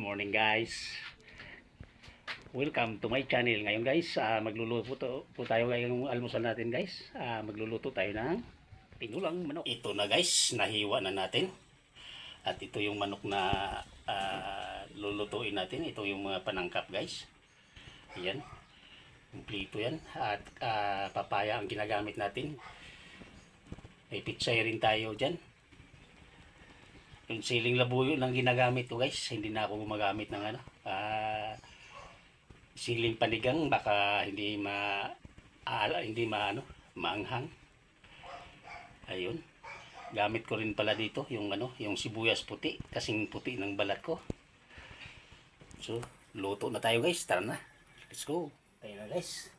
morning guys. Welcome to my channel. Ngayon guys, magluluto po tayo ngayong almusal natin guys. Magluluto tayo ng tinulang manok. Ito na guys, nahiwa na natin. At ito yung manok na lulutuin natin. Ito yung mga panangkap guys. Ayan. Kumplito yan. At papaya ang ginagamit natin. May pitsay rin tayo dyan. Yung siling labuyo lang ginagamit ko guys. Hindi na ako gumagamit ng siling panigang, baka hindi maanghang. Ayun. Gamit ko rin pala dito yung yung sibuyas puti, kasing puti ng balat ko. So, luto na tayo guys. Tara na. Let's go. Tayo na guys.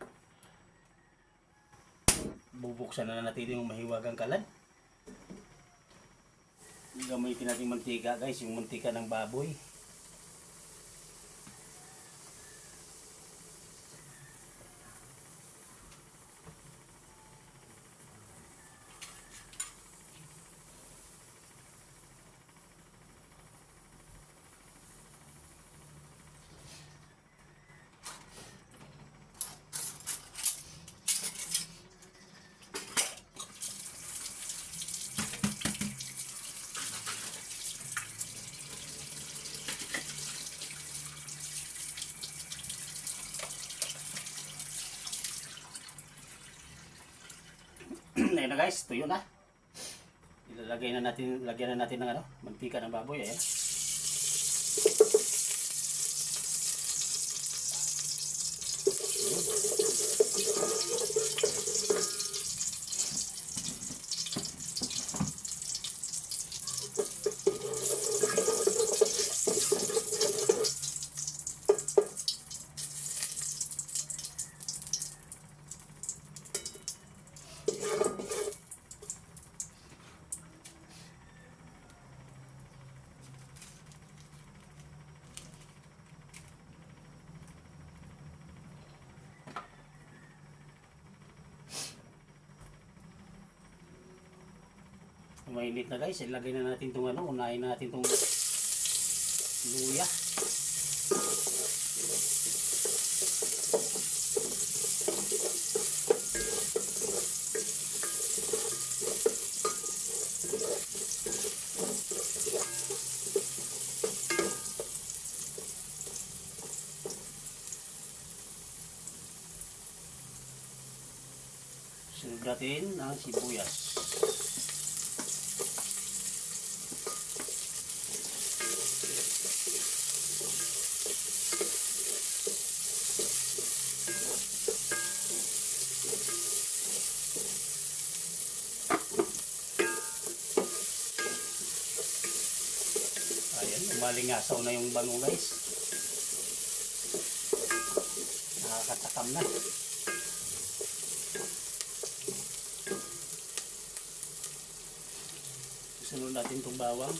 Bubuksan na natin yung mahiwagang kalan. Gamitin natin mantika guys, yung mantika ng baboy. Ayan na guys, tuyo na. Lagyan na natin ng mantika ng baboy. Ayan. Mainit na guys, ilagay na natin itong unahin natin itong luya. Sunod natin ang sibuyas. Malingasaw na yung bango guys. Nakakatakam na. Sunod natin itong bawang.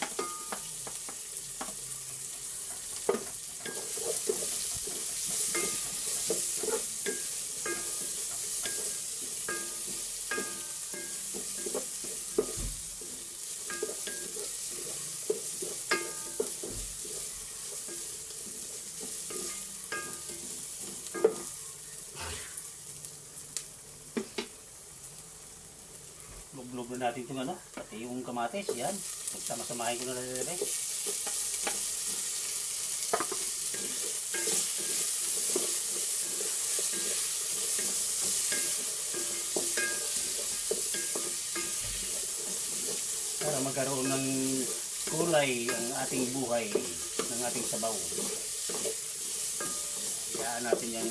Log na natin itong pati yung kamatis, yan. Magsama-samahin ko na rin. Para magkaroon ng kulay ang ating buhay, ng ating sabaw. Kaya natin yung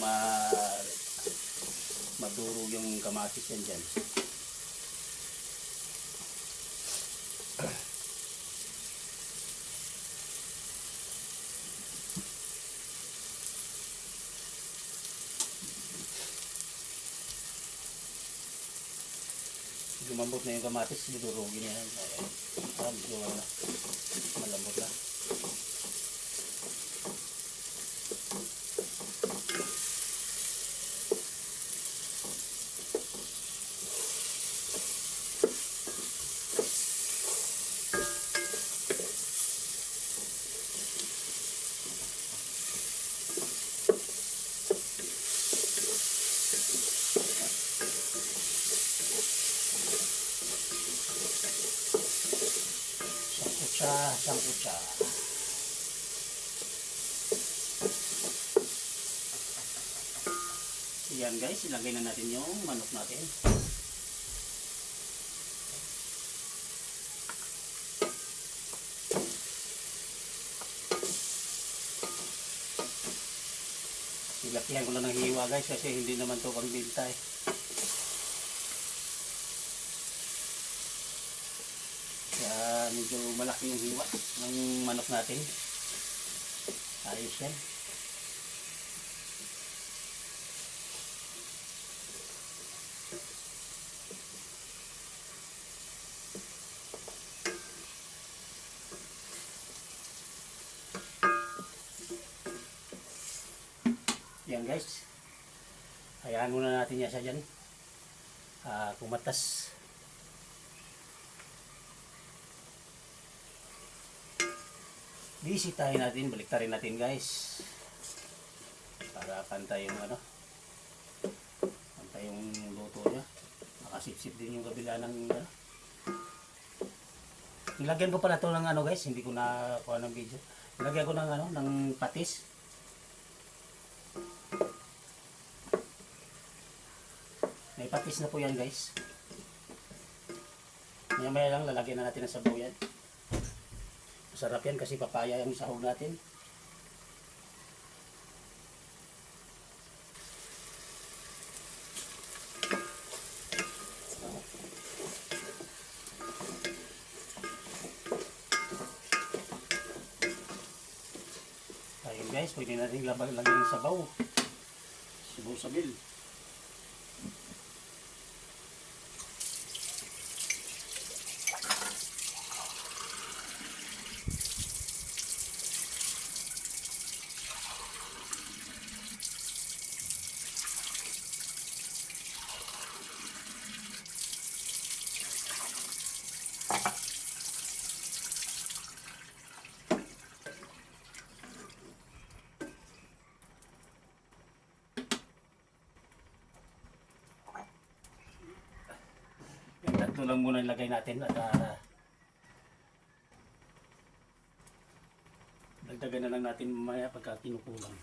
madurog yung kamatis yan dyan. Lumambot na yung kamatis, dudurugin na yan. Malambot na. sa sangkutsa. Yan guys, ilagay na natin yung manok natin. Ilakihan ko lang ng hiwa guys kasi hindi naman to pang binta eh. Kaya medyo malaki yung hiwa ng manok natin. Ayos yan. Yan guys. Hayaan muna natin yan siya dyan. Kumatas. Bisitahin natin, baliktarin natin guys. Para pantay yung ano. Pantay yung luto niya. Makasipsip din yung kabila ng ano. Nilagyan ko pala ito ng ano guys, hindi ko na kuha ng video. Nilagyan ko ng ano, ng patis. May patis na po yan guys. Maya lang lalagyan na natin ng sabaw yan. Masarap yan kasi papaya yung sahog natin. Ayun guys, pwede natin lagyan ng sabaw. Sabaw sabil. Ito lang muna ilagay natin at dagdagan na lang natin mamaya pagka kinukulang.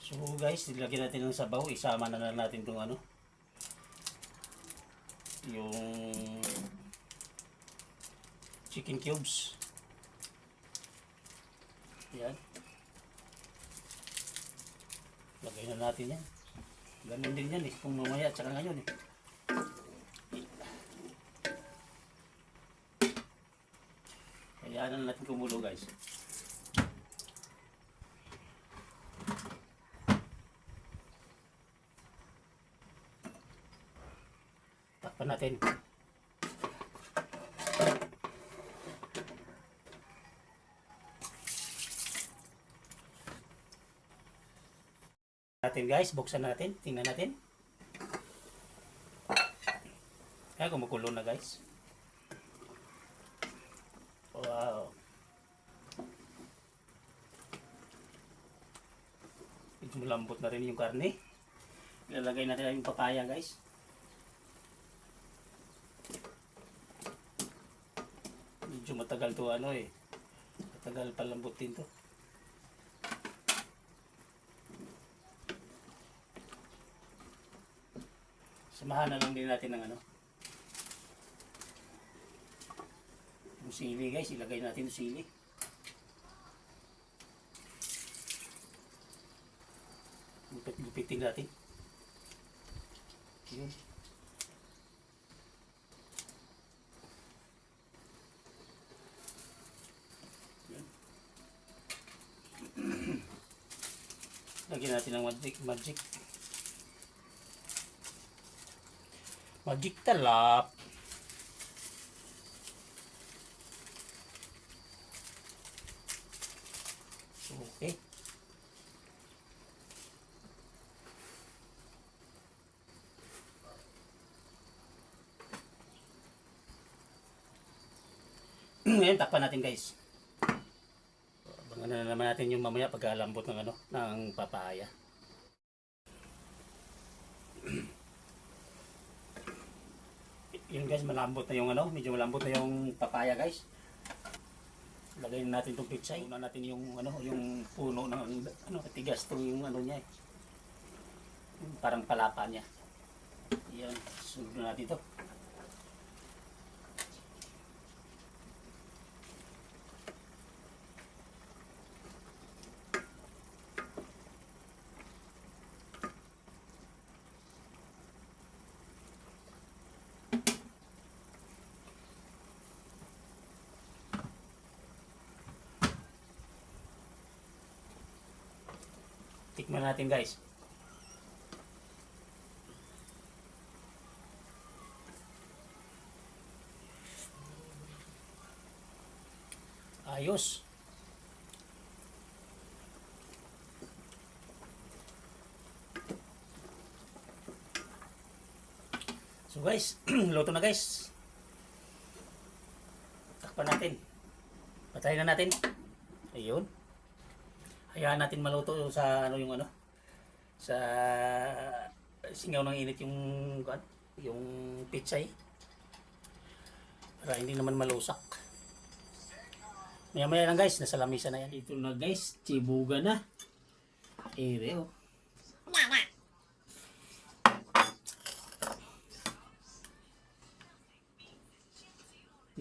So guys, ilagay natin ng sabaw, isama na lang natin itong ano, yung chicken cubes. Yan. Lagay na natin yan. Ganun din yan eh. Kung mamaya at saka ngayon eh. Hayaan na natin kumulo guys. Takpan natin. Guys, buksan natin, tingnan natin. Kaya kumukulo na guys. Wow. Medyo malambot na rin yung karne. Ilalagay natin yung papaya guys. Medyo matagal to ano eh. Matagal palambutin to. Samahan na lang din natin ng ano. Yung sili guys, ilagay natin yung sili. Lupit-lupitin natin. Yun. Yan. Lagyan natin ng magic. Magic talap. Okay. Ngayon takpan natin guys. Ano na naman natin yung mamaya pagkalambot ng ano, ng papaya. Yun guys, malambot na yung ano, medyo malambot na yung papaya guys. Lagay na natin itong pitsay. Una natin yung ano, yung puno ng ano, tigas to yung ano niya eh. Yung parang palapa niya. Yan, sunod na natin ito. Tikman natin guys. Ayos. So guys, luto na guys. Takpan natin. Patayin na natin. Ayun. Hayaan natin maluto sa ano yung ano, sa singaw ng init yung pitsay. Para hindi naman malusak. Maya maya lang guys, nasa lamisa na yan. Ito na guys, chibuga na. Ere oh.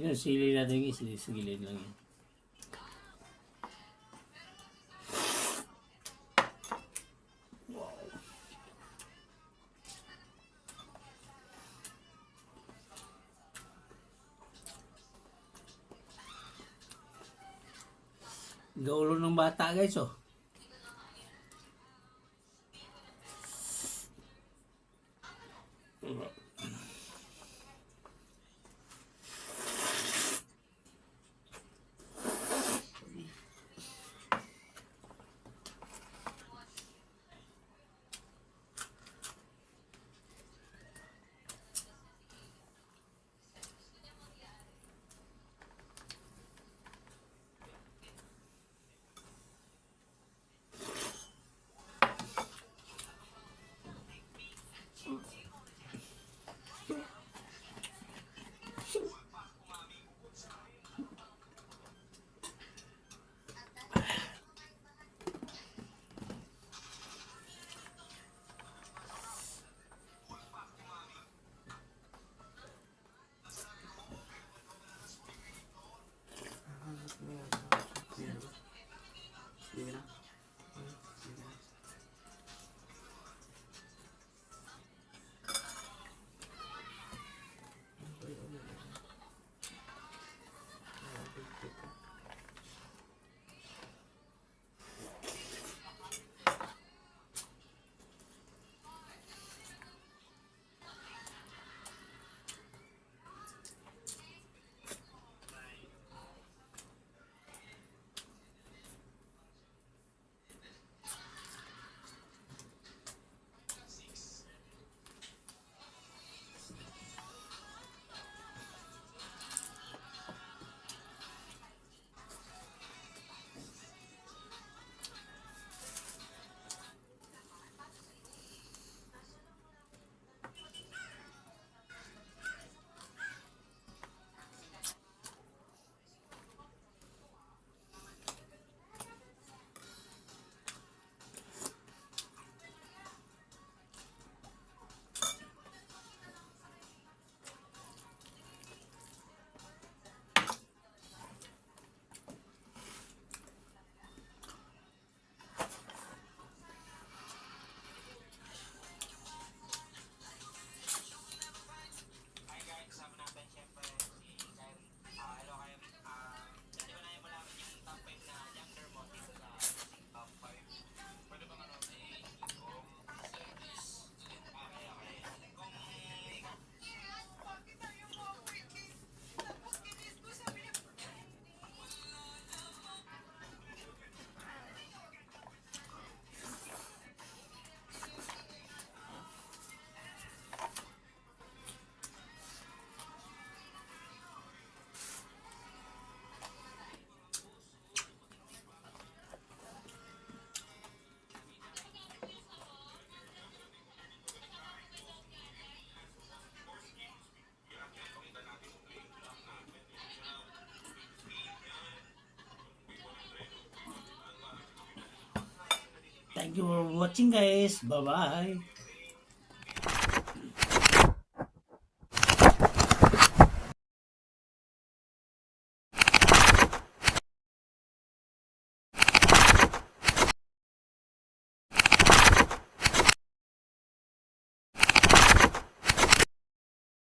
Yun, sili natin guys, sisigilin lang yan. Gaulo ng bata guys oh. Thank you for watching guys. Bye bye.